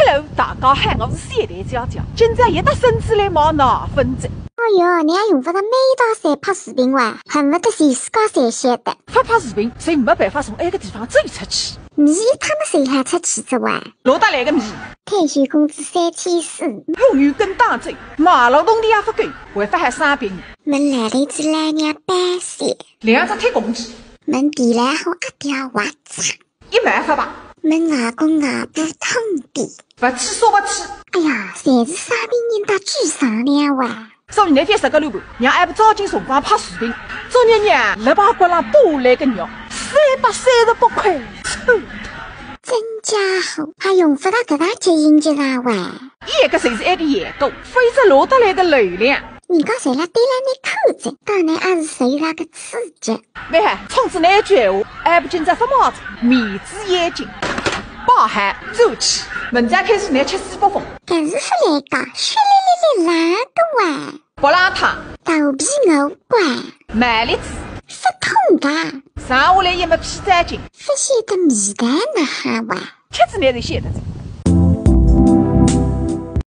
Hello， 大家好，我是三代娇娇。今朝一搭孙子来冒闹分子。哦哟，你还用不着每道菜拍视频哇，恨不得全世界侪晓得。拍视频，谁没办法从埃个地方走出去？米他们谁还出去着哇？罗大来个米，退休工资3400，妇女跟打针，马劳动力也不够，违法还生病。门来了一只老娘搬鞋，两只铁公鸡，门地来好一条袜子，1万发吧。门外公外婆通的，不吃说不吃。哎呀，侪是啥病人到剧上了哇！所以那天10个路半，让还不抓紧辰光拍视频。昨日娘辣把骨上多来个肉，338块，臭！真家伙，还用不到搿大接应急上哇！一个就是埃个野狗，非着罗得来个流量。人家侪辣对了你口子，当然也是受那个刺激。喂嗨，冲着那句闲话，还不紧着发帽子，面子眼睛，饱含周气。文章开始拿吃水不风，搿是不来讲，血淋淋的哪个哇？博拉汤，豆皮牛怪，麦栗子，发痛噶，上下来一么皮粘筋，不晓得味道呢哈哇？吃子拿人晓得着。